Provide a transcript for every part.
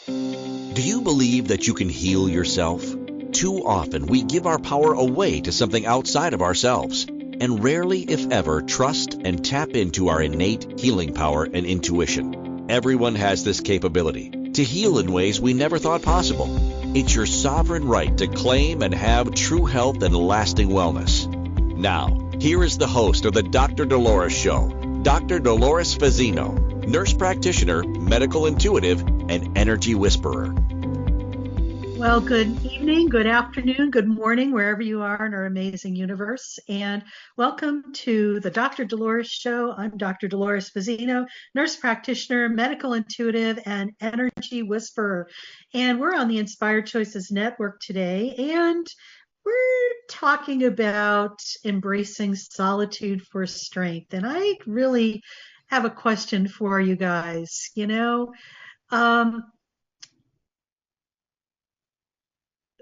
Do you believe that you can heal yourself? Too often we give our power away to something outside of ourselves, and rarely, if ever, trust and tap into our innate healing power and intuition. Everyone has this capability to heal in ways we never thought possible. It's your sovereign right to claim and have true health and lasting wellness. Now, here is the host of the Dr. Dolores Show, Dr. Dolores Fazzino, nurse practitioner, medical intuitive, and energy whisperer. Well, good evening, good afternoon, good morning, wherever you are in our amazing universe. And welcome to the Dr. Dolores Show. I'm Dr. Dolores Fazzino, nurse practitioner, medical intuitive, and energy whisperer. And we're on the Inspired Choices Network today. And we're talking about embracing solitude for strength. And I really have a question for you guys.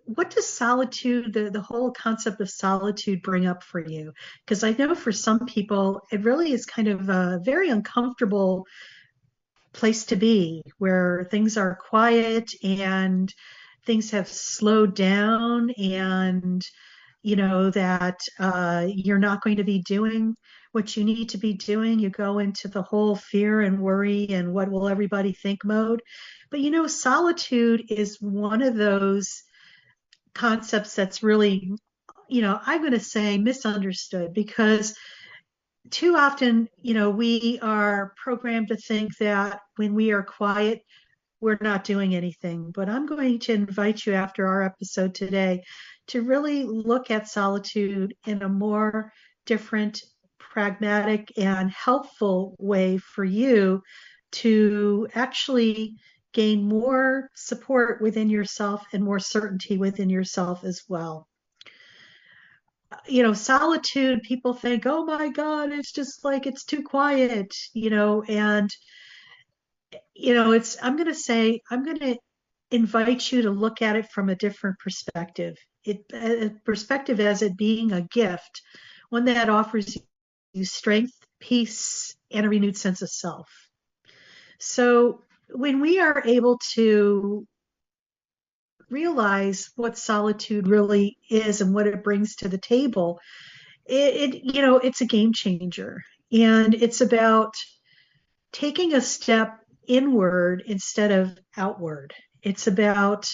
What does solitude, the whole concept of solitude, bring up for you? Because I know for some people, it really is kind of a very uncomfortable place to be, where things are quiet and things have slowed down, and that you're not going to be doing what you need to be doing. You go into the whole fear and worry and what will everybody think mode. But solitude is one of those concepts that's really, I'm going to say misunderstood, because too often, we are programmed to think that when we are quiet, we're not doing anything. But I'm going to invite you after our episode today to really look at solitude in a more different, pragmatic, and helpful way for you to actually gain more support within yourself and more certainty within yourself as well. Solitude, people think, oh my God, it's just like it's too quiet, and I'm going to invite you to look at it from a different perspective. A perspective as it being a gift, one that offers you strength, peace, and a renewed sense of self. So when we are able to realize what solitude really is and what it brings to the table, it's a game changer. And it's about taking a step inward instead of outward. It's about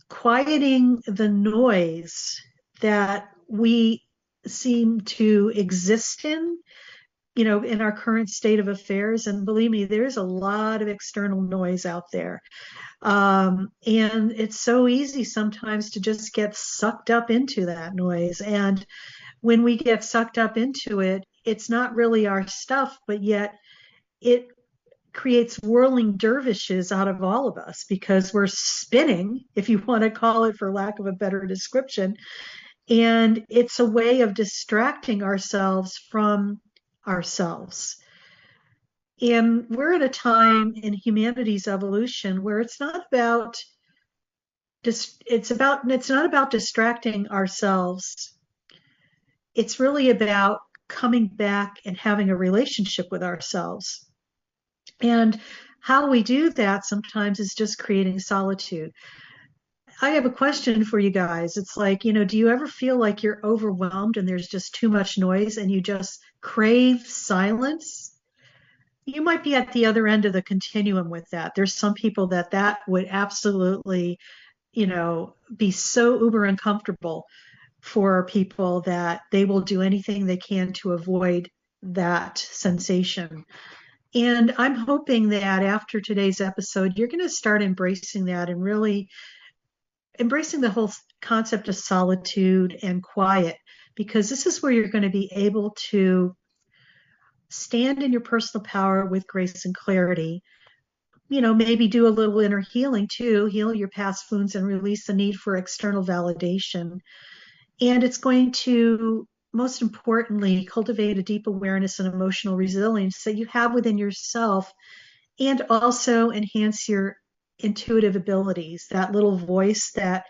quieting the noise that we seem to exist in our current state of affairs. And believe me, there's a lot of external noise out there. And it's so easy sometimes to just get sucked up into that noise. And when we get sucked up into it, it's not really our stuff, but yet it creates whirling dervishes out of all of us, because we're spinning, if you want to call it, for lack of a better description. And it's a way of distracting ourselves from ourselves. And we're at a time in humanity's evolution where it's not about distracting ourselves. It's really about coming back and having a relationship with ourselves. And how we do that sometimes is just creating solitude. I have a question for you guys. It's like, do you ever feel like you're overwhelmed and there's just too much noise and you just crave silence? You might be at the other end of the continuum with that. There's some people that would absolutely, be so uber uncomfortable for people that they will do anything they can to avoid that sensation. And I'm hoping that after today's episode, you're going to start embracing that and really embracing the whole concept of solitude and quiet, because this is where you're going to be able to stand in your personal power with grace and clarity. Maybe do a little inner healing too, heal your past wounds and release the need for external validation. And it's going to, most importantly, cultivate a deep awareness and emotional resilience that you have within yourself, and also enhance your intuitive abilities, that little voice that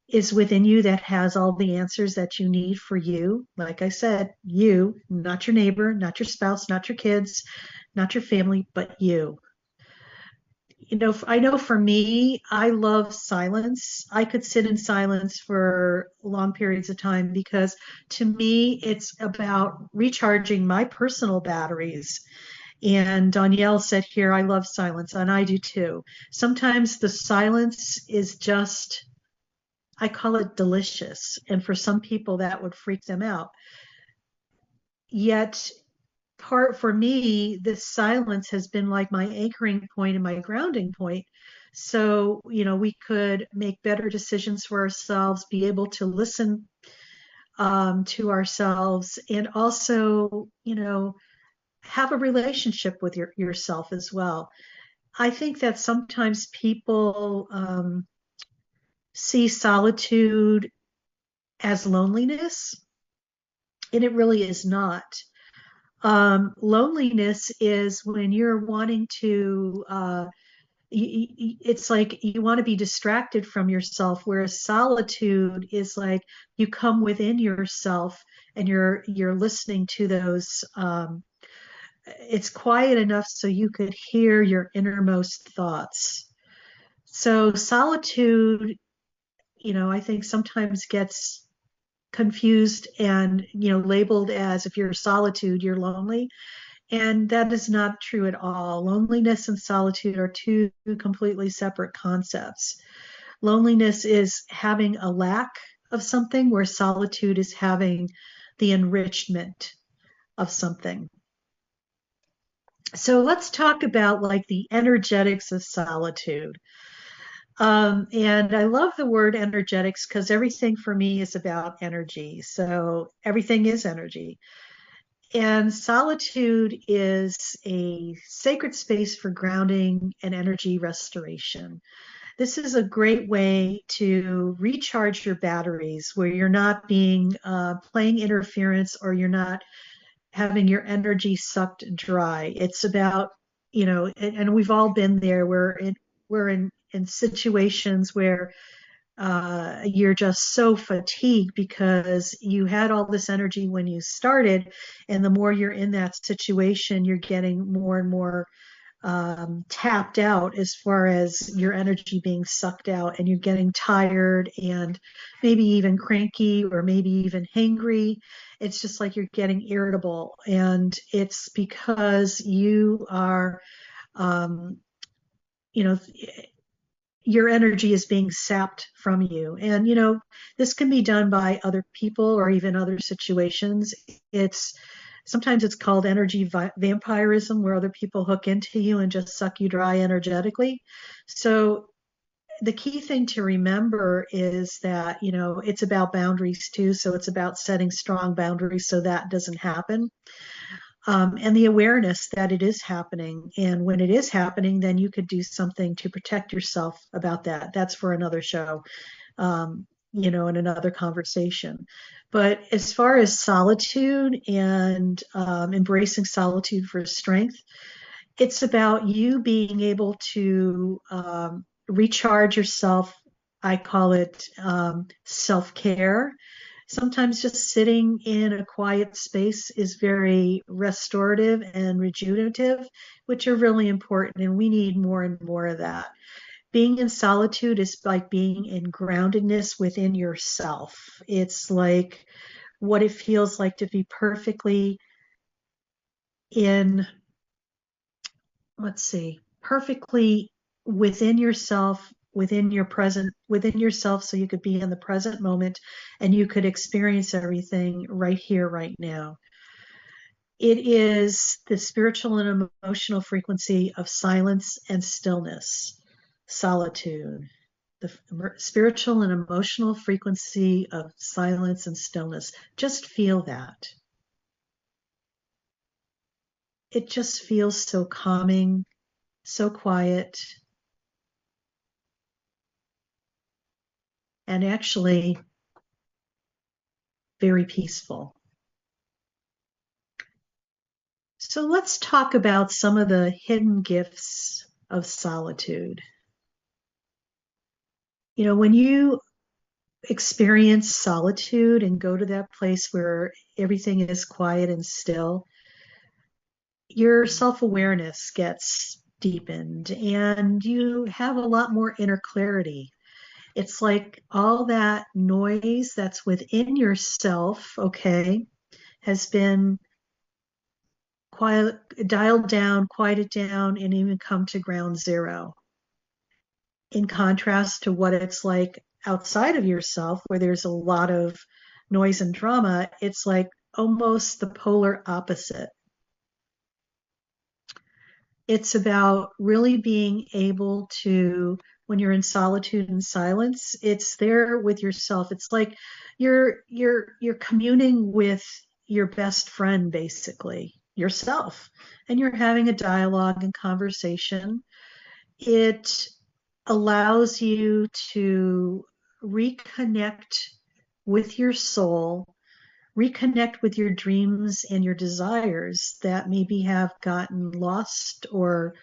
is within you that has all the answers that you need for you. Like I said, you, not your neighbor, not your spouse, not your kids, not your family, but you. I know for me, I love silence. I could sit in silence for long periods of time because to me, it's about recharging my personal batteries. And Danielle said here, I love silence, and I do too. Sometimes the silence is just, I call it delicious. And for some people, that would freak them out. Yet, part for me, this silence has been like my anchoring point and my grounding point. So, we could make better decisions for ourselves, be able to listen to ourselves, and also, have a relationship with yourself as well. I think that sometimes people see solitude as loneliness, and it really is not. Loneliness is when you're wanting to, it's like you want to be distracted from yourself, whereas solitude is like you come within yourself and you're listening to those. It's quiet enough so you could hear your innermost thoughts. So solitude, I think sometimes gets confused and, labeled as if you're solitude, you're lonely. And that is not true at all. Loneliness and solitude are two completely separate concepts. Loneliness is having a lack of something, where solitude is having the enrichment of something. So let's talk about like the energetics of solitude. And I love the word energetics because everything for me is about energy. So everything is energy. And solitude is a sacred space for grounding and energy restoration. This is a great way to recharge your batteries where you're not being playing interference, or you're not having your energy sucked dry. It's about, and we've all been there. We're in situations where you're just so fatigued because you had all this energy when you started, and the more you're in that situation, you're getting more and more tapped out as far as your energy being sucked out, and you're getting tired and maybe even cranky or maybe even hangry. It's just like you're getting irritable, and it's because you are, um, you know, your energy is being sapped from you. And, this can be done by other people or even other situations. It's sometimes it's called energy vampirism, where other people hook into you and just suck you dry energetically. So the key thing to remember is that, it's about boundaries too. So it's about setting strong boundaries so that doesn't happen. And the awareness that it is happening. And when it is happening, then you could do something to protect yourself about that. That's for another show, in another conversation. But as far as solitude and embracing solitude for strength, it's about you being able to recharge yourself. I call it self care. Sometimes just sitting in a quiet space is very restorative and rejuvenative, which are really important. And we need more and more of that. Being in solitude is like being in groundedness within yourself. It's like what it feels like to be perfectly in, let's see, perfectly within yourself, within yourself, so you could be in the present moment and you could experience everything right here, right now. It is the spiritual and emotional frequency of silence and stillness, solitude. The spiritual and emotional frequency of silence and stillness. Just feel that. It just feels so calming, so quiet, and actually very peaceful. So let's talk about some of the hidden gifts of solitude. When you experience solitude and go to that place where everything is quiet and still, your self-awareness gets deepened, and you have a lot more inner clarity. It's like all that noise that's within yourself, okay, has been dialed down, quieted down, and even come to ground zero. In contrast to what it's like outside of yourself, where there's a lot of noise and drama, it's like almost the polar opposite. It's about really being able to, when you're in solitude and silence, it's there with yourself. It's like you're communing with your best friend, basically, yourself, and you're having a dialogue and conversation. It allows you to reconnect with your soul, reconnect with your dreams and your desires that maybe have gotten lost or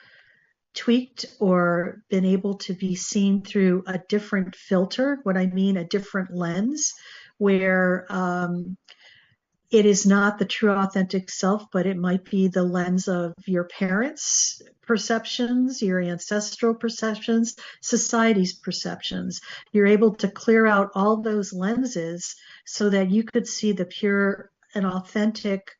tweaked or been able to be seen through a different filter. What I mean, a different lens, where it is not the true authentic self, but it might be the lens of your parents' perceptions, your ancestral perceptions, society's perceptions. You're able to clear out all those lenses so that you could see the pure and authentic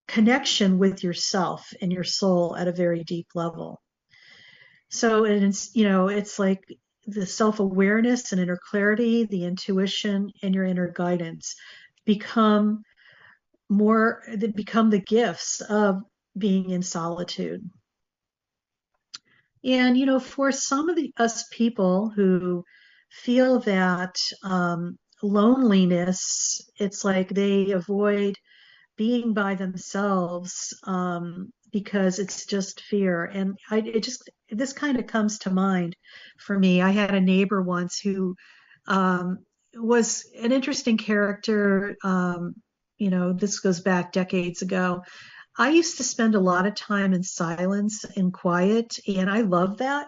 connection with yourself and your soul at a very deep level. So it's like the self-awareness and inner clarity, the intuition, and your inner guidance become the gifts of being in solitude. And for some of us people who feel that loneliness, it's like they avoid being by themselves because it's just fear. And this kind of comes to mind for me. I had a neighbor once who was an interesting character. This goes back decades ago. I used to spend a lot of time in silence and quiet, and I love that.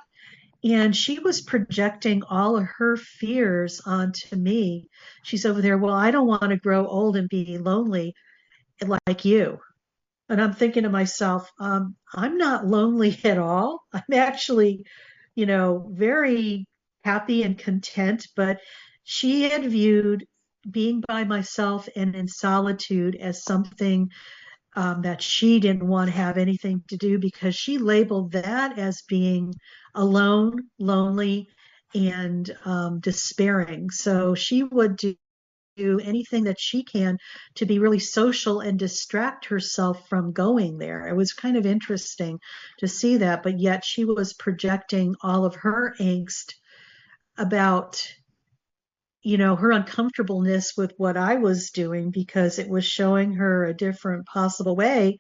And she was projecting all of her fears onto me. She's over there, well, I don't want to grow old and be lonely like you. And I'm thinking to myself, I'm not lonely at all. I'm actually, very happy and content. But she had viewed being by myself and in solitude as something that she didn't want to have anything to do, because she labeled that as being alone, lonely, and despairing. So she would do anything that she can to be really social and distract herself from going there. It was kind of interesting to see that, but yet she was projecting all of her angst about her uncomfortableness with what I was doing, because it was showing her a different possible way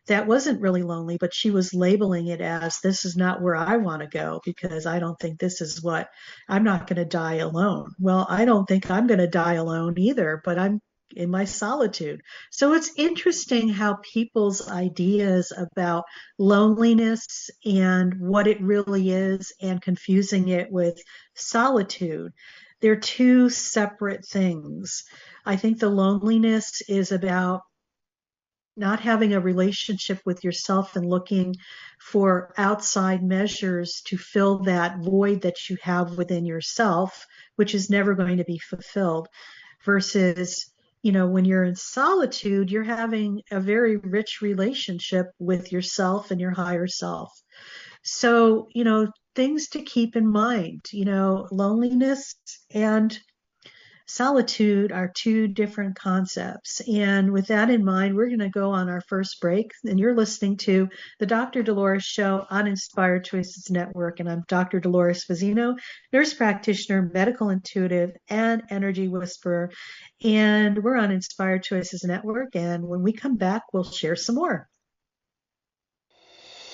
that wasn't really lonely, but she was labeling it as, this is not where I want to go, because I don't think this is what, I'm not going to die alone. Well, I don't think I'm going to die alone either, but I'm in my solitude. So it's interesting how people's ideas about loneliness and what it really is, and confusing it with solitude. They're two separate things. I think the loneliness is about not having a relationship with yourself and looking for outside measures to fill that void that you have within yourself, which is never going to be fulfilled. Versus, when you're in solitude, you're having a very rich relationship with yourself and your higher self. So, things to keep in mind, loneliness and solitude are two different concepts. And with that in mind, we're going to go on our first break. And you're listening to the Dr. Dolores Show on Inspired Choices Network. And I'm Dr. Dolores Fazzino, nurse practitioner, medical intuitive, and energy whisperer. And we're on Inspired Choices Network. And when we come back, we'll share some more.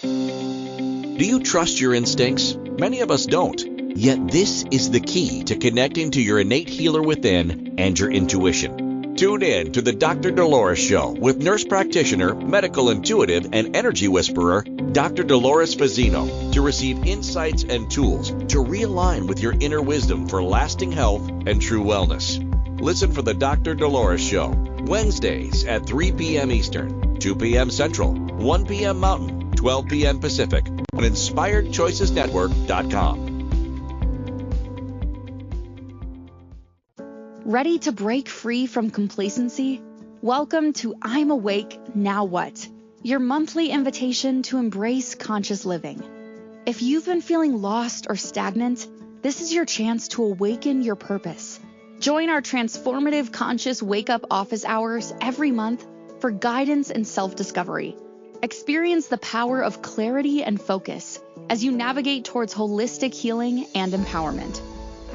Do you trust your instincts? Many of us don't. Yet this is the key to connecting to your innate healer within and your intuition. Tune in to the Dr. Dolores Show with nurse practitioner, medical intuitive, and energy whisperer, Dr. Dolores Fazzino, to receive insights and tools to realign with your inner wisdom for lasting health and true wellness. Listen for the Dr. Dolores Show, Wednesdays at 3 p.m. Eastern, 2 p.m. Central, 1 p.m. Mountain, 12 p.m. Pacific on InspiredChoicesNetwork.com. Ready to break free from complacency? Welcome to I'm Awake, Now What? Your monthly invitation to embrace conscious living. If you've been feeling lost or stagnant, this is your chance to awaken your purpose. Join our transformative conscious wake-up office hours every month for guidance and self-discovery. Experience the power of clarity and focus as you navigate towards holistic healing and empowerment.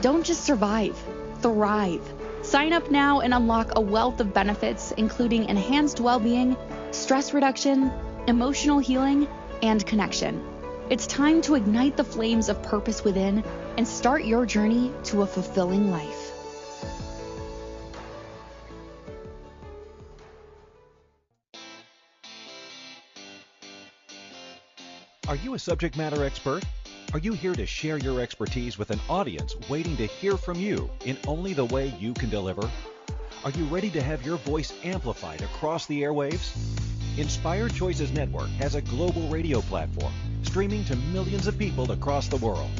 Don't just survive, thrive. Sign up now and unlock a wealth of benefits, including enhanced well-being, stress reduction, emotional healing, and connection. It's time to ignite the flames of purpose within and start your journey to a fulfilling life. Are you a subject matter expert? Are you here to share your expertise with an audience waiting to hear from you in only the way you can deliver? Are you ready to have your voice amplified across the airwaves? Inspired Choices Network has a global radio platform streaming to millions of people across the world.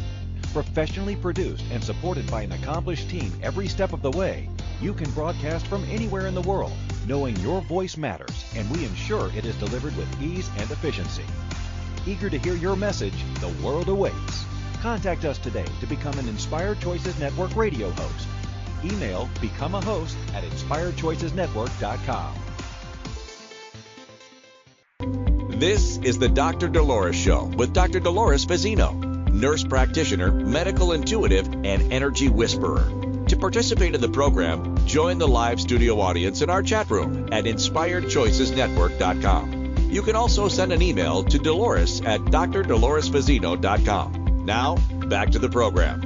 Professionally produced and supported by an accomplished team every step of the way, you can broadcast from anywhere in the world, knowing your voice matters, and we ensure it is delivered with ease and efficiency. Eager to hear your message, the world awaits. Contact us today to become an Inspired Choices Network radio host. Email become a host at inspiredchoicesnetwork.com. This is the Dr. Dolores Show with Dr. Dolores Fazzino, nurse practitioner, medical intuitive, and energy whisperer. To participate in the program, join the live studio audience in our chat room at inspiredchoicesnetwork.com. You can also send an email to Dolores at drdoloresfazzino.com. Now, back to the program.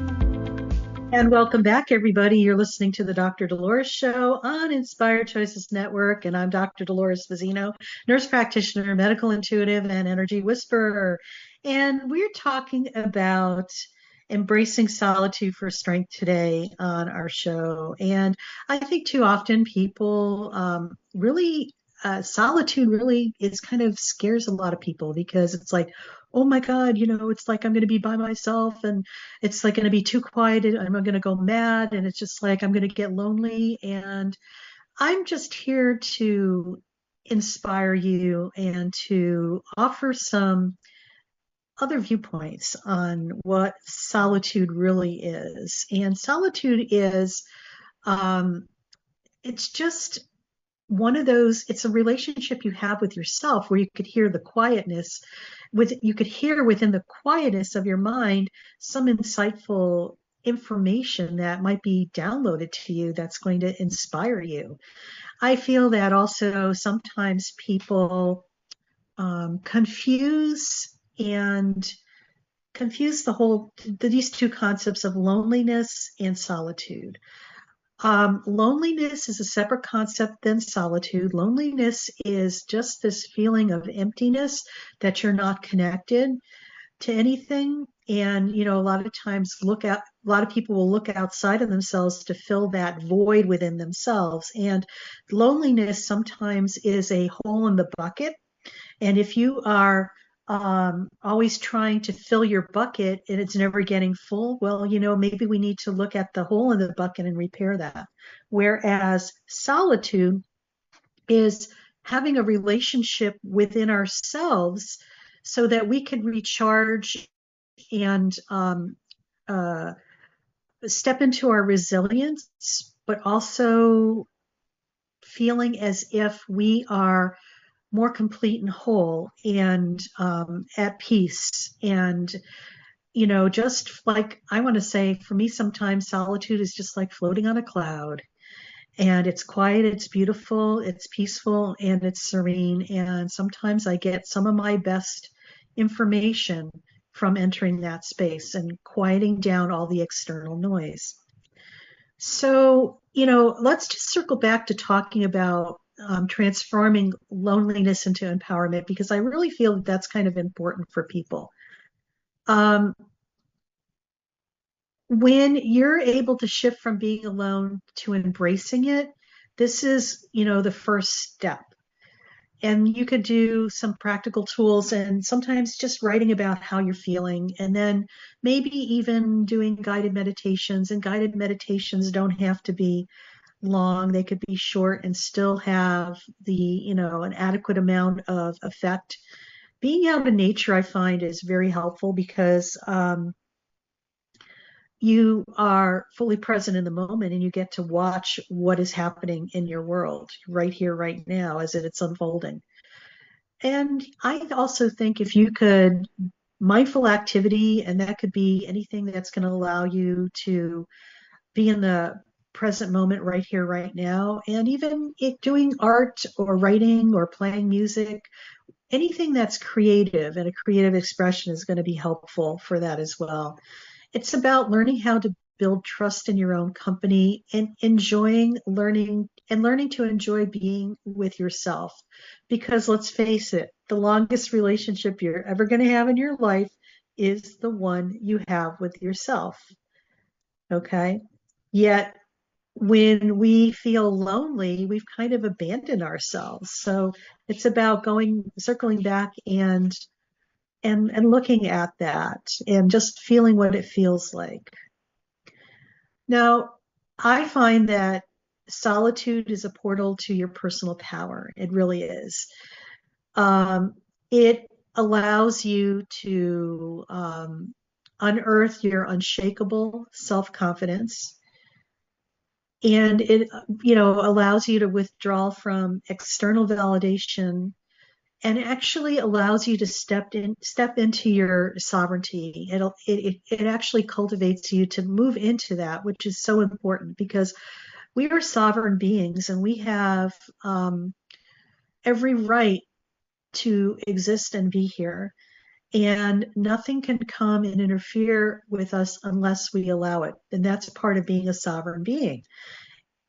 And welcome back, everybody. You're listening to the Dr. Dolores Show on Inspired Choices Network, and I'm Dr. Dolores Fazzino, nurse practitioner, medical intuitive, and energy whisperer. And we're talking about embracing solitude for strength today on our show. And I think too often people solitude really is kind of scares a lot of people because it's like, oh my God, it's like I'm going to be by myself and it's like going to be too quiet and I'm going to go mad and it's just like I'm going to get lonely. And I'm just here to inspire you and to offer some other viewpoints on what solitude really is. And solitude is, it's just one of those, it's a relationship you have with yourself where you could hear the quietness you could hear within the quietness of your mind some insightful information that might be downloaded to you that's going to inspire you. I feel that also sometimes people confuse these two concepts of loneliness and solitude. Loneliness is a separate concept than solitude. Loneliness is just this feeling of emptiness that you're not connected to anything. And, a lot of times a lot of people will look outside of themselves to fill that void within themselves. And loneliness sometimes is a hole in the bucket. And if you are always trying to fill your bucket and it's never getting full, well, maybe we need to look at the hole in the bucket and repair that. Whereas solitude is having a relationship within ourselves so that we can recharge and step into our resilience, but also feeling as if we are more complete and whole and at peace. And, just like I want to say, for me, sometimes solitude is just like floating on a cloud. And it's quiet, it's beautiful, it's peaceful, and it's serene. And sometimes I get some of my best information from entering that space and quieting down all the external noise. So, let's just circle back to talking about transforming loneliness into empowerment, because I really feel that that's kind of important for people. When you're able to shift from being alone to embracing it, this is, the first step. And you could do some practical tools and sometimes just writing about how you're feeling, and then maybe even doing guided meditations. And guided meditations don't have to be long. They could be short and still have an adequate amount of effect. Being out in nature, I find, is very helpful because you are fully present in the moment and you get to watch what is happening in your world right here, right now, as it's unfolding. And I also think if you could mindful activity, and that could be anything that's going to allow you to be in the present moment right here, right now, and even doing art or writing or playing music, anything that's creative and a creative expression is going to be helpful for that as well. It's about learning how to build trust in your own company and learning to enjoy being with yourself. Because let's face it, the longest relationship you're ever going to have in your life is the one you have with yourself. Okay? Yet when we feel lonely, we've kind of abandoned ourselves. So it's about circling back and looking at that and just feeling what it feels like. Now, I find that solitude is a portal to your personal power. It really is. It allows you to unearth your unshakable self-confidence. And it, allows you to withdraw from external validation and actually allows you to step into your sovereignty. It actually cultivates you to move into that, which is so important because we are sovereign beings and we have every right to exist and be here. And nothing can come and interfere with us unless we allow it. And that's part of being a sovereign being.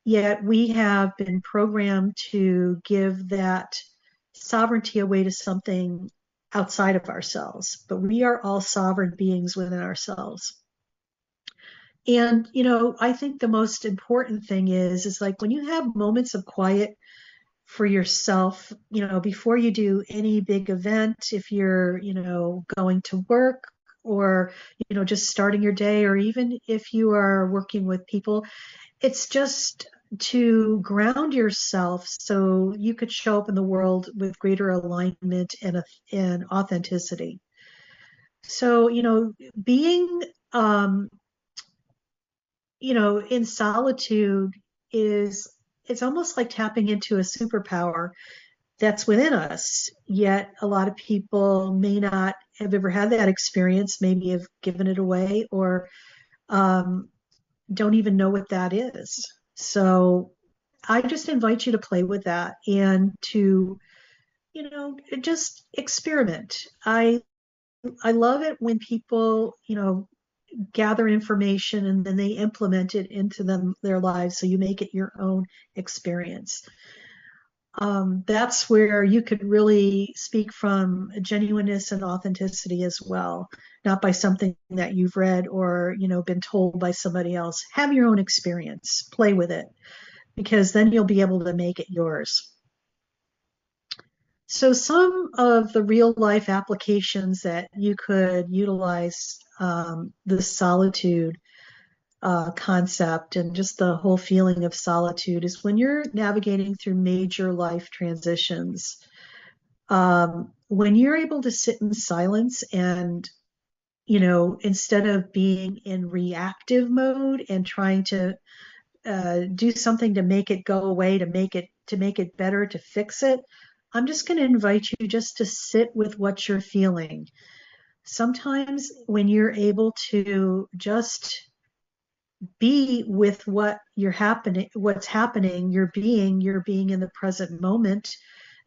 Yet we have been programmed to give that sovereignty away to something outside of ourselves, but we are all sovereign beings within ourselves. And, I think the most important thing is like when you have moments of quiet for yourself, before you do any big event, if you're, going to work or, just starting your day, or even if you are working with people, it's just to ground yourself so you could show up in the world with greater alignment and authenticity. So, being, in solitude it's almost like tapping into a superpower that's within us. Yet a lot of people may not have ever had that experience, maybe have given it away, or don't even know what that is. So I just invite you to play with that and to, just experiment. I love it when people, gather information and then they implement it into their lives. So you make it your own experience. That's where you could really speak from genuineness and authenticity as well, not by something that you've read or, been told by somebody else. Have your own experience, play with it, because then you'll be able to make it yours. So some of the real life applications that you could utilize the solitude concept and just the whole feeling of solitude is when you're navigating through major life transitions. When you're able to sit in silence and, instead of being in reactive mode and trying to do something to make it go away, to make it better, to fix it, I'm just going to invite you just to sit with what you're feeling. Sometimes when you're able to just be with what's happening, you're being in the present moment.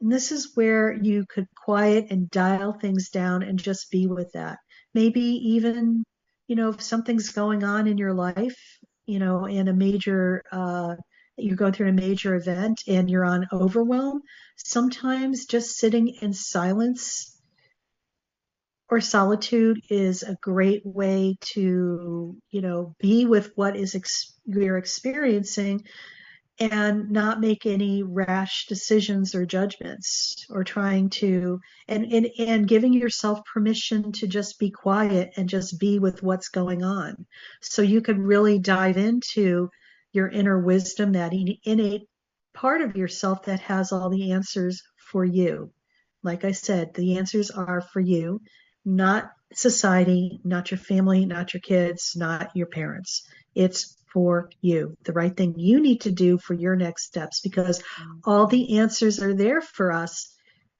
And this is where you could quiet and dial things down and just be with that. Maybe even, if something's going on in your life, in a major, you're going through a major event and you're on overwhelm, sometimes just sitting in silence or solitude is a great way to, be with what is you're experiencing and not make any rash decisions or judgments, or trying to, and giving yourself permission to just be quiet and just be with what's going on, so you can really dive into your inner wisdom, that innate part of yourself that has all the answers for you. Like I said, the answers are for you, not society, not your family, not your kids, not your parents. It's for you, the right thing you need to do for your next steps, because all the answers are there for us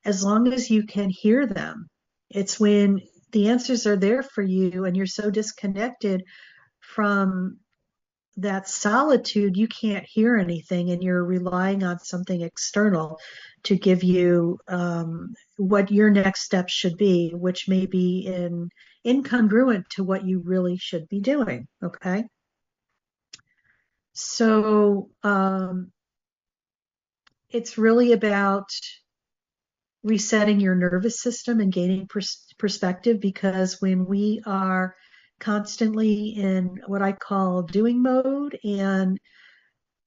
as long as you can hear them. It's when the answers are there for you and you're so disconnected from that solitude, you can't hear anything, and you're relying on something external to give you what your next steps should be, which may be incongruent to what you really should be doing. Okay. So it's really about resetting your nervous system and gaining perspective, because when we are constantly in what I call doing mode and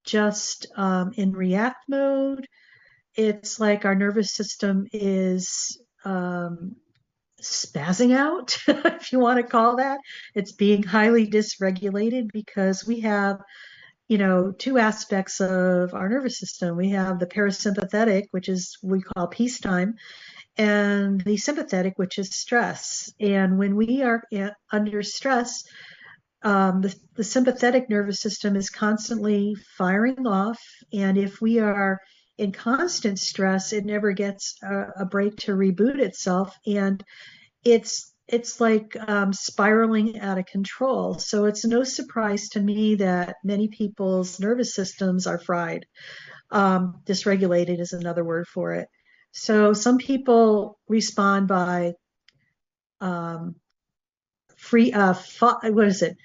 just in react mode, it's like our nervous system is spazzing out, if you want to call that. It's being highly dysregulated because we have, two aspects of our nervous system. We have the parasympathetic, which is we call peacetime, and the sympathetic, which is stress. And when we are under stress, the sympathetic nervous system is constantly firing off. And if we are in constant stress, it never gets a break to reboot itself. And it's like spiraling out of control. So it's no surprise to me that many people's nervous systems are fried. Dysregulated is another word for it. So some people respond by what is it?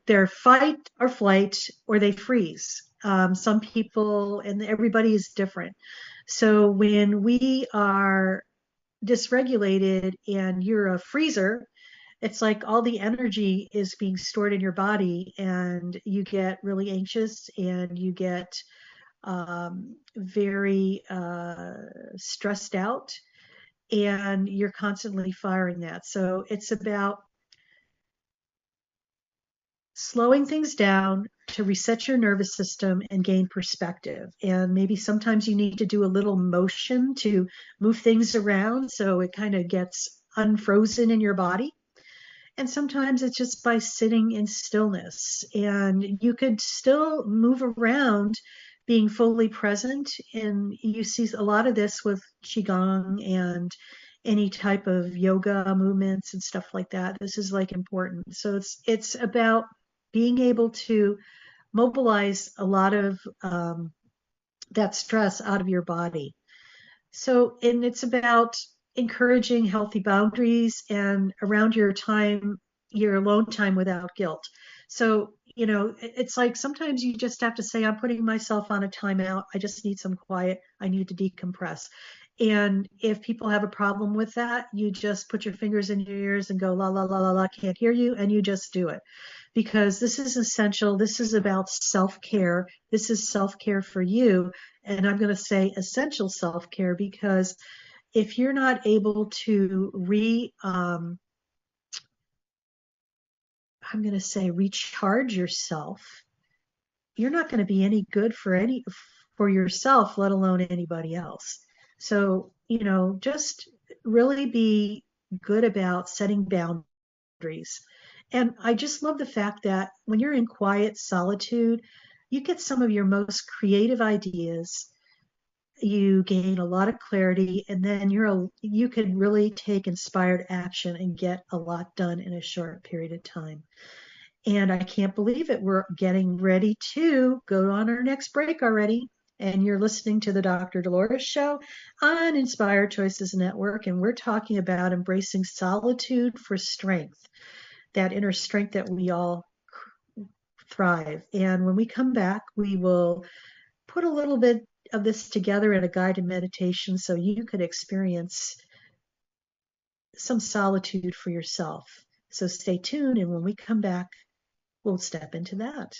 They're fight or flight, or they freeze. Some people, and everybody is different. So when we are dysregulated and you're a freezer, it's like all the energy is being stored in your body, and you get really anxious, and you get very stressed out, and you're constantly firing that. So it's about slowing things down to reset your nervous system and gain perspective. And maybe sometimes you need to do a little motion to move things around so it kind of gets unfrozen in your body. And sometimes it's just by sitting in stillness, and you could still move around being fully present. And you see a lot of this with Qigong and any type of yoga movements and stuff like that. This is like important. So it's about being able to mobilize a lot of that stress out of your body. So, and it's about encouraging healthy boundaries and around your alone time without guilt. So, it's like sometimes you just have to say, I'm putting myself on a timeout. I just need some quiet. I need to decompress. And if people have a problem with that, you just put your fingers in your ears and go, la, la, la, la, la, can't hear you. And you just do it, because this is essential. This is about self-care. This is self-care for you. And I'm going to say essential self-care, because if you're not able to recharge yourself, you're not going to be any good for yourself, let alone anybody else. So, just really be good about setting boundaries. And I just love the fact that when you're in quiet solitude, you get some of your most creative ideas. You gain a lot of clarity, and then you can really take inspired action and get a lot done in a short period of time. And I can't believe it. We're getting ready to go on our next break already. And you're listening to the Dr. Dolores Show on Inspired Choices Network. And we're talking about embracing solitude for strength, that inner strength that we all thrive. And when we come back, we will put a little bit of this together in a guided meditation so you could experience some solitude for yourself. So stay tuned. And when we come back, we'll step into that.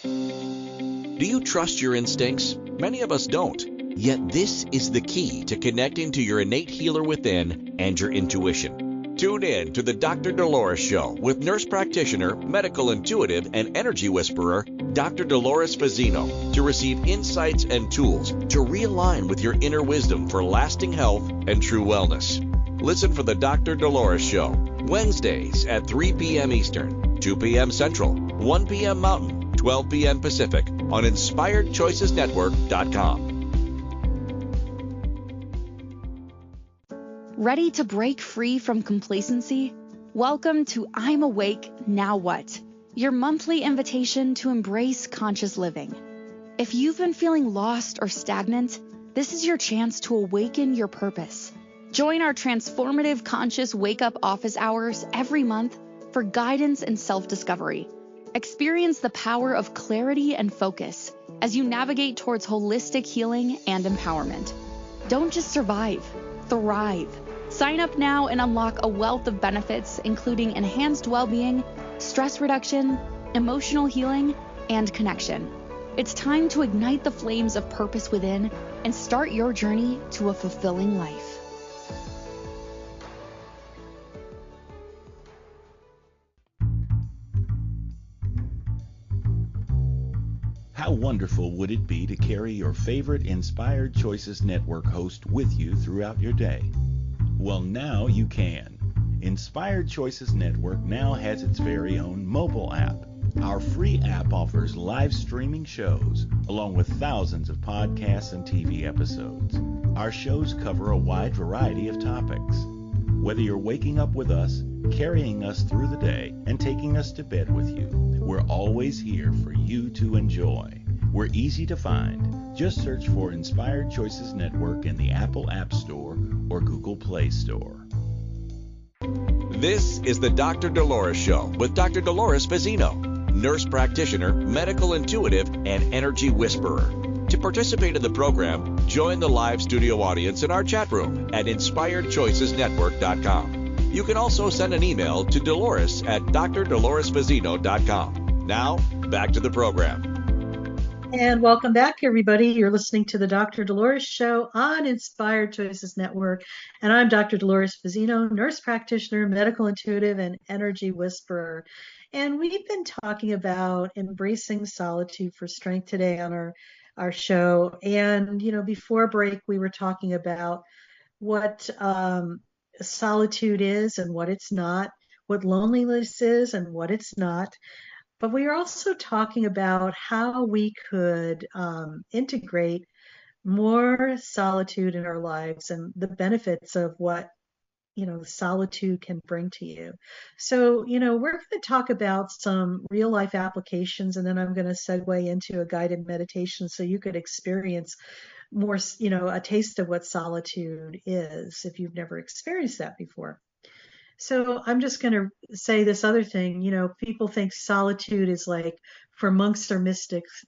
Do you trust your instincts? Many of us don't. Yet this is the key to connecting to your innate healer within and your intuition. Tune in to the Dr. Dolores Show with nurse practitioner, medical intuitive, and energy whisperer, Dr. Dolores Fazzino, to receive insights and tools to realign with your inner wisdom for lasting health and true wellness. Listen for the Dr. Dolores Show, Wednesdays at 3 p.m. Eastern, 2 p.m. Central, 1 p.m. Mountain, 12 p.m. Pacific on InspiredChoicesNetwork.com. Ready to break free from complacency? Welcome to I'm Awake, Now What? Your monthly invitation to embrace conscious living. If you've been feeling lost or stagnant, this is your chance to awaken your purpose. Join our transformative conscious wake-up office hours every month for guidance and self-discovery. Experience the power of clarity and focus as you navigate towards holistic healing and empowerment. Don't just survive, thrive. Sign up now and unlock a wealth of benefits, including enhanced well-being, stress reduction, emotional healing, and connection. It's time to ignite the flames of purpose within and start your journey to a fulfilling life. How wonderful would it be to carry your favorite Inspired Choices Network host with you throughout your day? Well, now you can. Inspired Choices Network now has its very own mobile app. Our free app offers live streaming shows, along with thousands of podcasts and TV episodes. Our shows cover a wide variety of topics. Whether you're waking up with us, carrying us through the day, and taking us to bed with you, we're always here for you to enjoy. We're easy to find. Just search for Inspired Choices Network in the Apple App Store or Google Play Store. This is the Dr. Dolores Show with Dr. Dolores Fazzino, nurse practitioner, medical intuitive, and energy whisperer. To participate in the program, join the live studio audience in our chat room at InspiredChoicesNetwork.com. You can also send an email to Dolores at drdoloresfazzino.com. Now, back to the program. And welcome back, everybody. You're listening to the Dr. Dolores Show on Inspired Choices Network. And I'm Dr. Dolores Fazzino, nurse practitioner, medical intuitive, and energy whisperer. And we've been talking about embracing solitude for strength today on our show. And, before break, we were talking about what solitude is and what it's not, what loneliness is and what it's not. But we are also talking about how we could integrate more solitude in our lives and the benefits of what, solitude can bring to you. So, we're going to talk about some real life applications, and then I'm going to segue into a guided meditation so you could experience more, a taste of what solitude is if you've never experienced that before. So I'm just going to say this other thing, people think solitude is like for monks or mystics,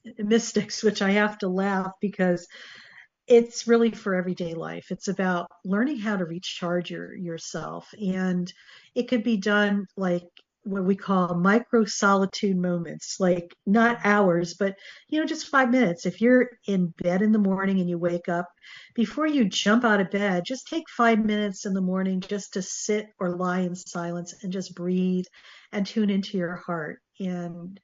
which I have to laugh because it's really for everyday life. It's about learning how to recharge yourself. And it could be done like what we call micro solitude moments, like not hours, but, just 5 minutes. If you're in bed in the morning and you wake up, before you jump out of bed, just take 5 minutes in the morning just to sit or lie in silence and just breathe and tune into your heart. And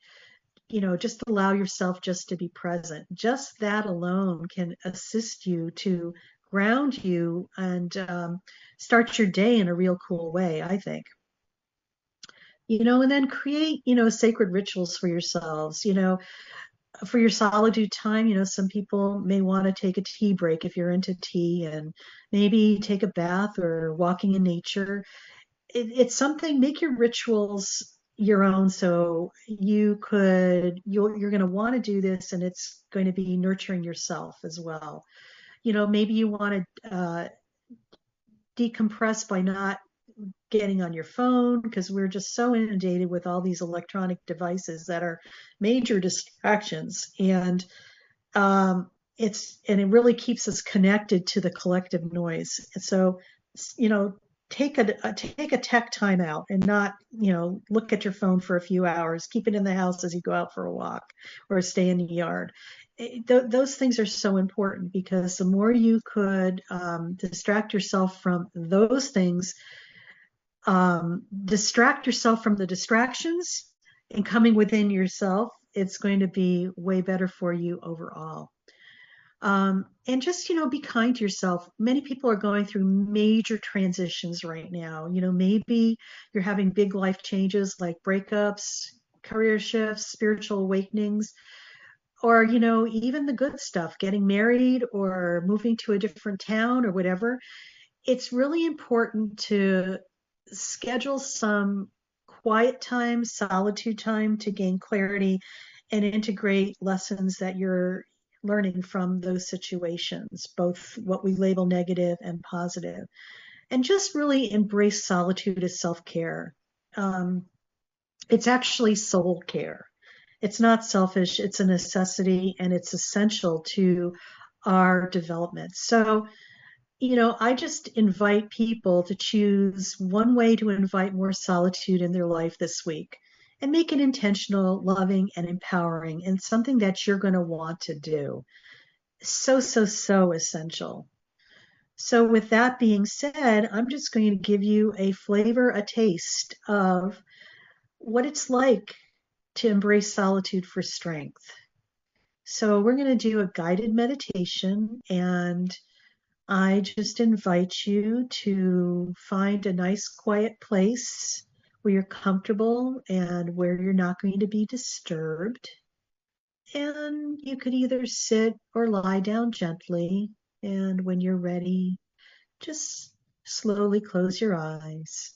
just allow yourself just to be present. Just that alone can assist you to ground you and start your day in a real cool way, I think. And then create, sacred rituals for yourselves, for your solitude time. Some people may want to take a tea break if you're into tea, and maybe take a bath or walking in nature. It's something, make your rituals your own. So you're going to want to do this, and it's going to be nurturing yourself as well. Maybe you want to decompress by not getting on your phone, because we're just so inundated with all these electronic devices that are major distractions. And it really keeps us connected to the collective noise. And so, take a tech time out and not, look at your phone for a few hours. Keep it in the house as you go out for a walk or stay in the yard. Those things are so important, because the more you could distract yourself from those things, distract yourself from the distractions and coming within yourself, it's going to be way better for you overall. And just, be kind to yourself. Many people are going through major transitions right now. Maybe you're having big life changes like breakups, career shifts, spiritual awakenings, or, even the good stuff, getting married or moving to a different town or whatever. It's really important to schedule some quiet time, solitude time, to gain clarity and integrate lessons that you're learning from those situations, both what we label negative and positive. And just really embrace solitude as self-care. It's actually soul care. It's not selfish, it's a necessity, and it's essential to our development. So, I just invite people to choose one way to invite more solitude in their life this week, and make it intentional, loving, and empowering, and something that you're going to want to do. So, so, so essential. So with that being said, I'm just going to give you a flavor, a taste of what it's like to embrace solitude for strength. So we're going to do a guided meditation, and I just invite you to find a nice quiet place where you're comfortable and where you're not going to be disturbed. And you could either sit or lie down gently. And when you're ready, just slowly close your eyes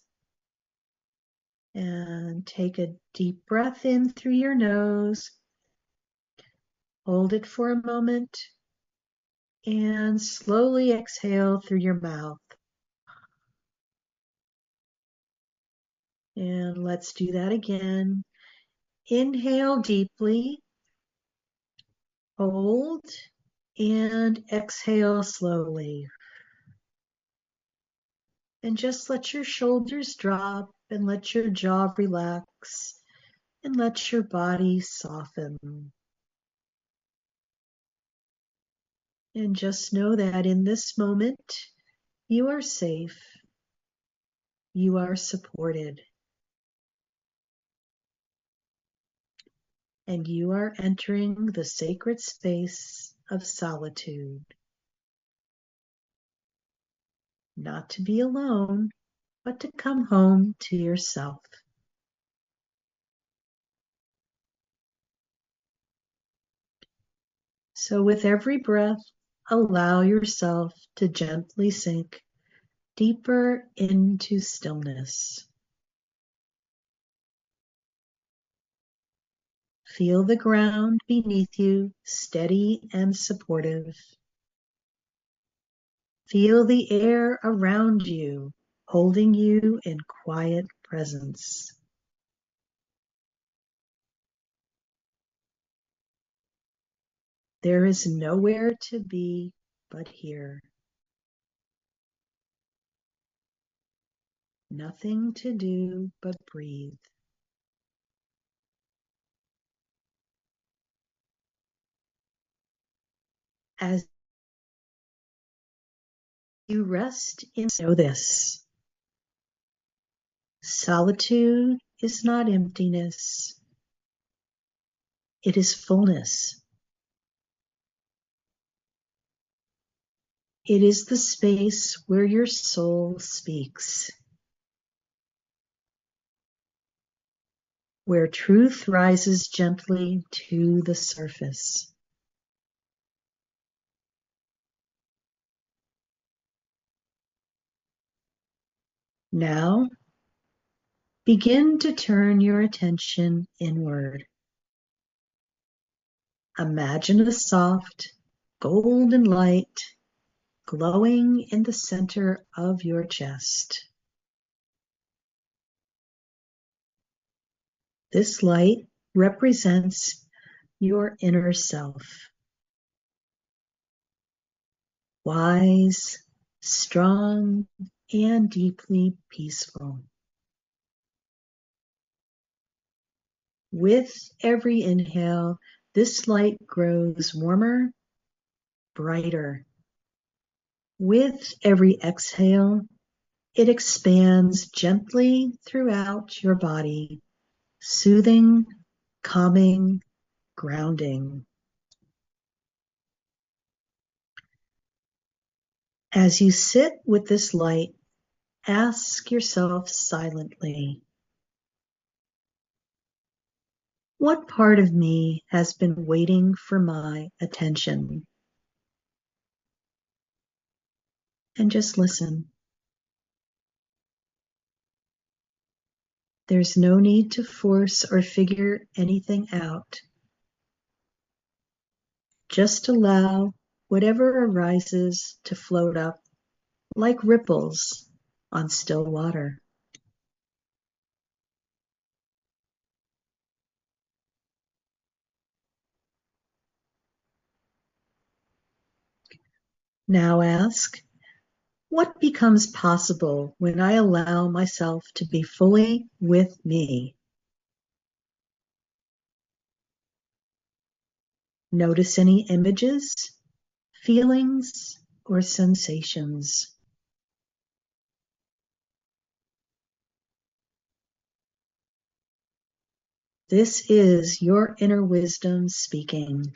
and take a deep breath in through your nose. Hold it for a moment and slowly exhale through your mouth. And let's do that again. Inhale deeply, hold, and exhale slowly. And just let your shoulders drop and let your jaw relax and let your body soften. And just know that in this moment, you are safe, you are supported, and you are entering the sacred space of solitude. Not to be alone, but to come home to yourself. So with every breath, allow yourself to gently sink deeper into stillness. Feel the ground beneath you steady and supportive. Feel the air around you holding you in quiet presence. There is nowhere to be but here. Nothing to do but breathe. As you rest in, know this: solitude is not emptiness, it is fullness. It is the space where your soul speaks, where truth rises gently to the surface. Now, begin to turn your attention inward. Imagine a soft, golden light glowing in the center of your chest. This light represents your inner self. Wise, strong, and deeply peaceful. With every inhale, this light grows warmer, brighter. With every exhale, it expands gently throughout your body, soothing, calming, grounding. As you sit with this light, ask yourself silently, what part of me has been waiting for my attention? And just listen. There's no need to force or figure anything out. Just allow whatever arises to float up like ripples on still water. Now ask, what becomes possible when I allow myself to be fully with me? Notice any images, feelings, or sensations. This is your inner wisdom speaking.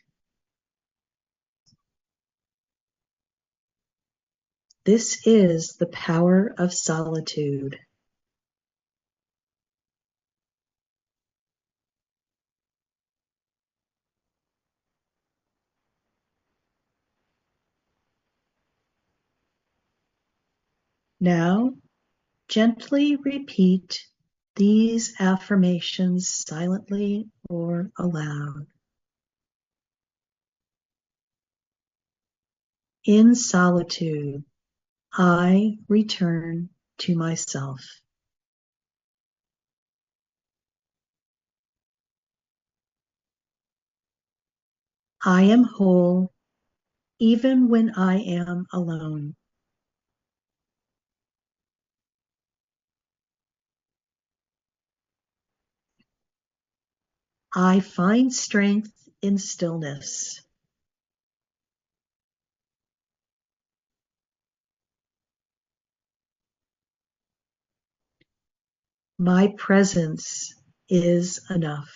This is the power of solitude. Now, gently repeat these affirmations silently or aloud. In solitude, I return to myself. I am whole even when I am alone. I find strength in stillness. My presence is enough.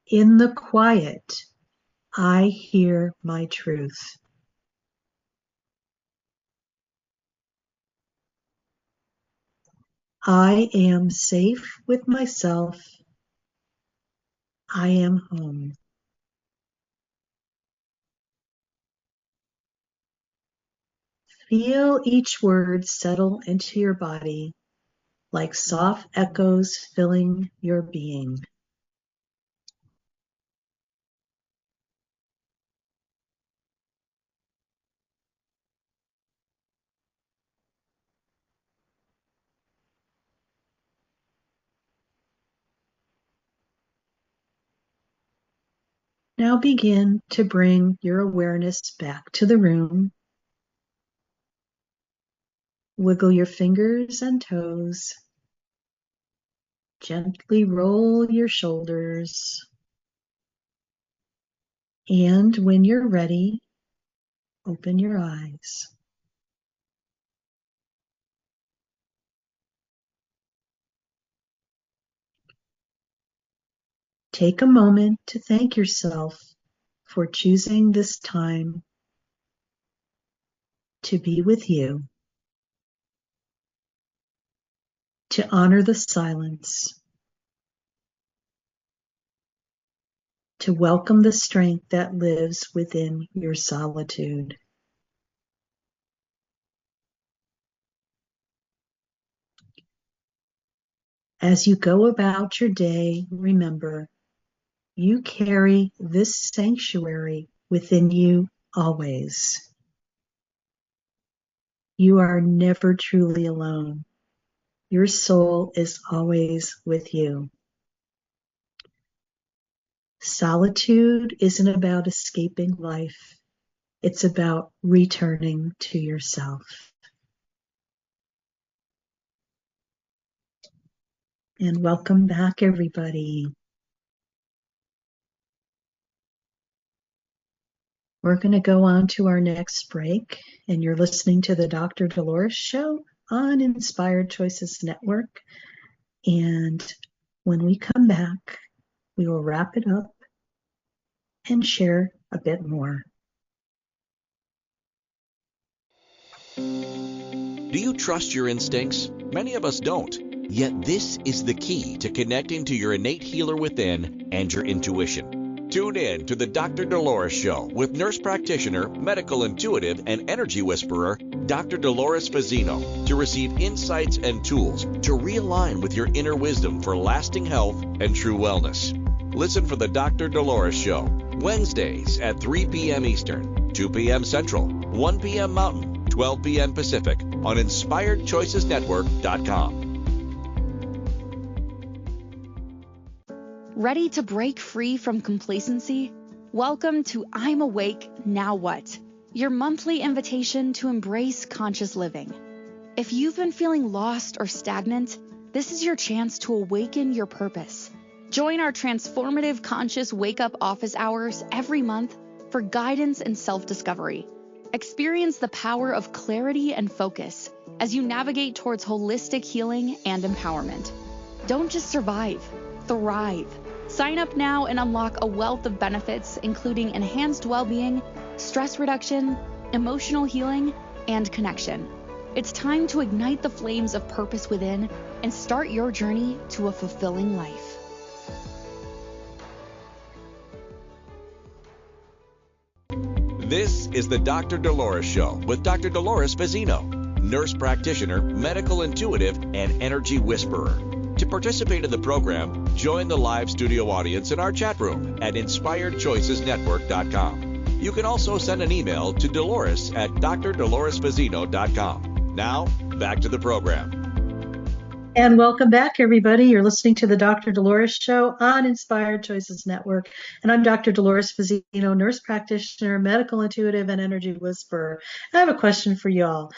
In the quiet, I hear my truth. I am safe with myself. I am home. Feel each word settle into your body like soft echoes filling your being. Now begin to bring your awareness back to the room. Wiggle your fingers and toes. Gently roll your shoulders. And when you're ready, open your eyes. Take a moment to thank yourself for choosing this time to be with you, to honor the silence, to welcome the strength that lives within your solitude. As you go about your day, remember, you carry this sanctuary within you always. You are never truly alone. Your soul is always with you. Solitude isn't about escaping life. It's about returning to yourself. And welcome back, everybody. We're going to go on to our next break, and you're listening to the Dr. Dolores Show on Inspired Choices Network. And when we come back, we will wrap it up and share a bit more. Do you trust your instincts? Many of us don't. Yet this is the key to connecting to your innate healer within and your intuition. Tune in to the Dr. Dolores Show with nurse practitioner, medical intuitive, and energy whisperer, Dr. Dolores Fazzino, to receive insights and tools to realign with your inner wisdom for lasting health and true wellness. Listen for the Dr. Dolores Show, Wednesdays at 3 p.m. Eastern, 2 p.m. Central, 1 p.m. Mountain, 12 p.m. Pacific on InspiredChoicesNetwork.com. Ready to break free from complacency? Welcome to I'm Awake, Now What? Your monthly invitation to embrace conscious living. If you've been feeling lost or stagnant, this is your chance to awaken your purpose. Join our transformative conscious wake-up office hours every month for guidance and self-discovery. Experience the power of clarity and focus as you navigate towards holistic healing and empowerment. Don't just survive, thrive. Sign up now and unlock a wealth of benefits, including enhanced well-being, stress reduction, emotional healing, and connection. It's time to ignite the flames of purpose within and start your journey to a fulfilling life. This is the Dr. Dolores Show with Dr. Dolores Fazzino, nurse practitioner, medical intuitive, and energy whisperer. To participate in the program, join the live studio audience in our chat room at InspiredChoicesNetwork.com. You can also send an email to Dolores at drdoloresfazzino.com. Now, back to the program. And welcome back, everybody. You're listening to the Dr. Dolores Show on Inspired Choices Network. And I'm Dr. Dolores Fazzino, nurse practitioner, medical intuitive, and energy whisperer. I have a question for y'all.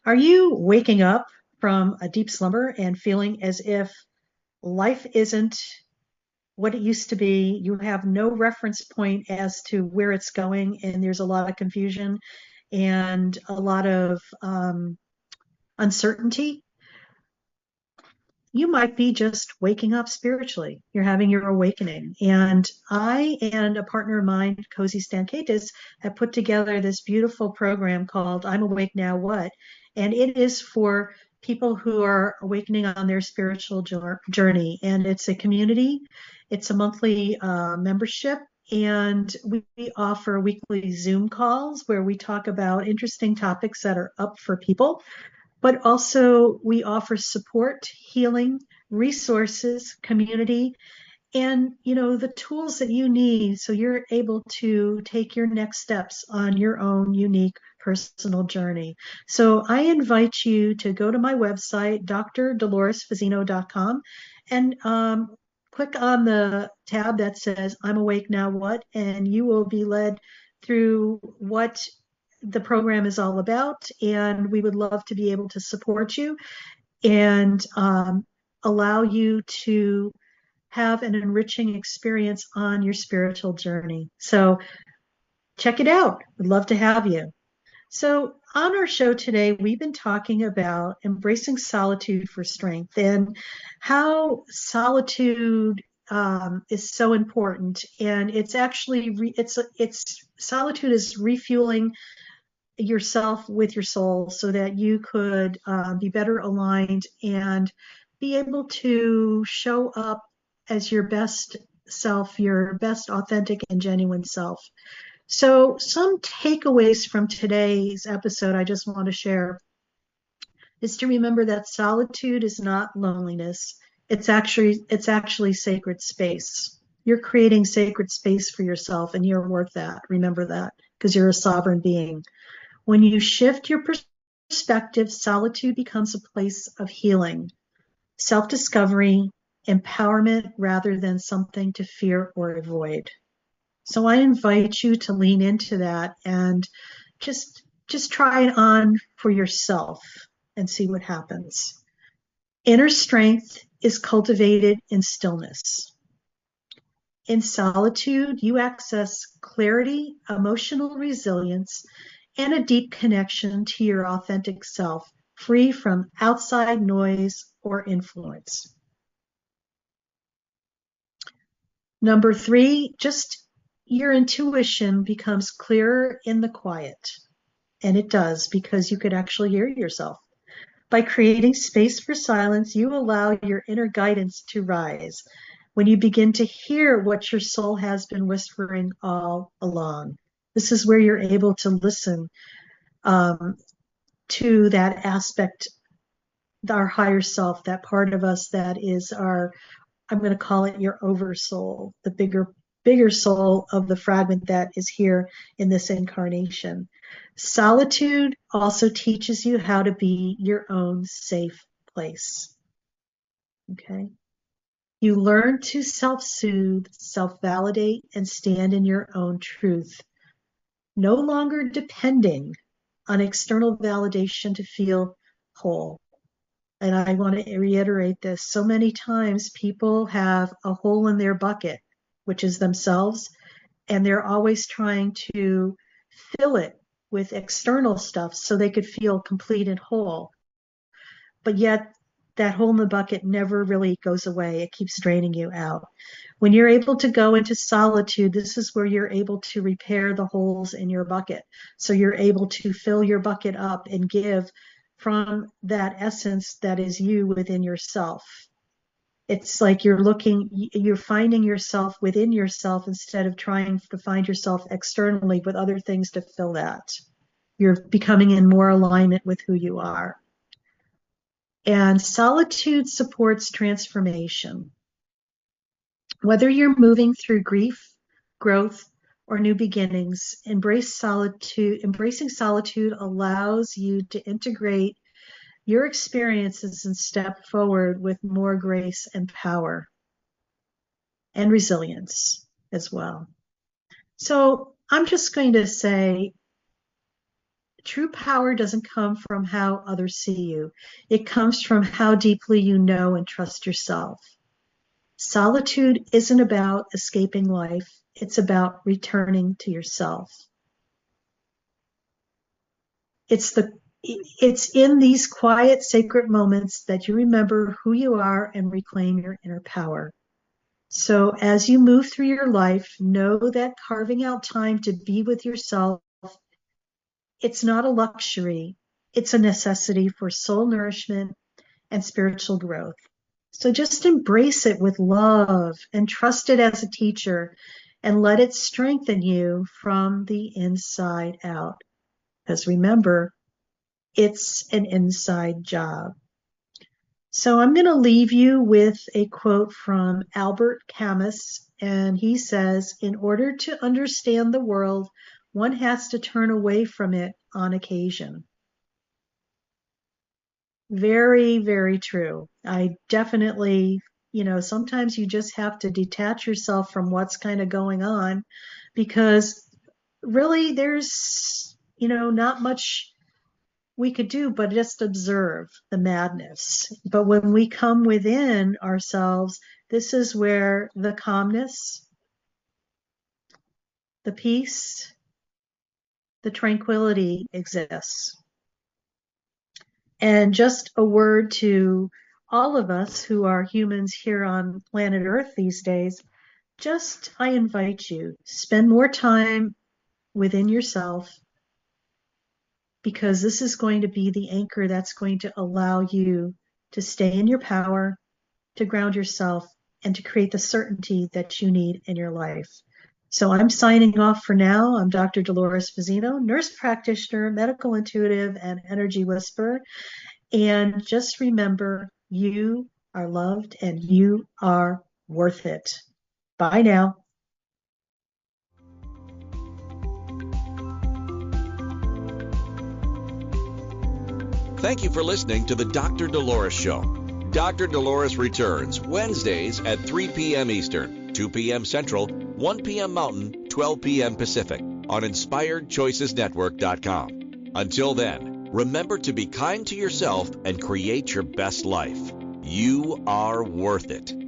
Are you waking up from a deep slumber and feeling as if life isn't what it used to be? You have no reference point as to where it's going, and there's a lot of confusion and a lot of uncertainty. You might be just waking up spiritually. You're having your awakening. And I and a partner of mine, Cozy Stankitis, have put together this beautiful program called I'm Awake Now What? And it is for people who are awakening on their spiritual journey. And it's a community. It's a monthly membership. And we offer weekly Zoom calls where we talk about interesting topics that are up for people. But also we offer support, healing, resources, community, and the tools that you need so you're able to take your next steps on your own unique personal journey. So I invite you to go to my website, drdoloresfazzino.com, and click on the tab that says I'm Awake Now What, and you will be led through what the program is all about, and we would love to be able to support you and allow you to have an enriching experience on your spiritual journey. So check it out. We'd love to have you. So on our show today, we've been talking about embracing solitude for strength and how solitude is so important. And it's actually, solitude is refueling yourself with your soul so that you could be better aligned and be able to show up as your best self, your best authentic and genuine self. So some takeaways from today's episode I just want to share is to remember that solitude is not loneliness. It's actually sacred space. You're creating sacred space for yourself, and you're worth that. Remember that, because you're a sovereign being. When you shift your perspective, solitude becomes a place of healing, self-discovery, empowerment rather than something to fear or avoid. So I invite you to lean into that and just try it on for yourself and see what happens. Inner strength is cultivated in stillness. In solitude, you access clarity, emotional resilience, and a deep connection to your authentic self, free from outside noise or influence. Number 3, just your intuition becomes clearer in the quiet. And it does, because you could actually hear yourself. By creating space for silence, you allow your inner guidance to rise. When you begin to hear what your soul has been whispering all along, this is where you're able to listen to that aspect, our higher self, that part of us that is our, I'm going to call it your oversoul, the bigger soul of the fragment that is here in this incarnation. Solitude also teaches you how to be your own safe place. Okay? You learn to self-soothe, self-validate, and stand in your own truth, no longer depending on external validation to feel whole. And I want to reiterate this. So many times people have a hole in their bucket, which is themselves, and they're always trying to fill it with external stuff so they could feel complete and whole. But yet that hole in the bucket never really goes away. It keeps draining you out. When you're able to go into solitude, this is where you're able to repair the holes in your bucket. So you're able to fill your bucket up and give from that essence that is you within yourself. It's like you're finding yourself within yourself instead of trying to find yourself externally with other things to fill that. You're becoming in more alignment with who you are. And solitude supports transformation. Whether you're moving through grief, growth, or new beginnings, embracing solitude allows you to integrate your experiences and step forward with more grace and power and resilience as well. So I'm just going to say, true power doesn't come from how others see you. It comes from how deeply you know and trust yourself. Solitude isn't about escaping life. It's about returning to yourself. It's in these quiet, sacred moments that you remember who you are and reclaim your inner power. So as you move through your life, know that carving out time to be with yourself, it's not a luxury. It's a necessity for soul nourishment and spiritual growth. So just embrace it with love and trust it as a teacher and let it strengthen you from the inside out. Because remember, it's an inside job. So I'm going to leave you with a quote from Albert Camus, and he says, "In order to understand the world, one has to turn away from it on occasion." Very, very true. I definitely, sometimes you just have to detach yourself from what's kind of going on, because really there's, not much we could do but just observe the madness. But when we come within ourselves, this is where the calmness, the peace, the tranquility exists. And just a word to all of us who are humans here on planet Earth these days, I invite you, spend more time within yourself, because this is going to be the anchor that's going to allow you to stay in your power, to ground yourself, and to create the certainty that you need in your life. So I'm signing off for now. I'm Dr. Dolores Fazzino, nurse practitioner, medical intuitive, and energy whisperer. And just remember, you are loved and you are worth it. Bye now. Thank you for listening to the Dr. Dolores Show. Dr. Dolores returns Wednesdays at 3 p.m. Eastern, 2 p.m. Central, 1 p.m. Mountain, 12 p.m. Pacific on InspiredChoicesNetwork.com. Until then, remember to be kind to yourself and create your best life. You are worth it.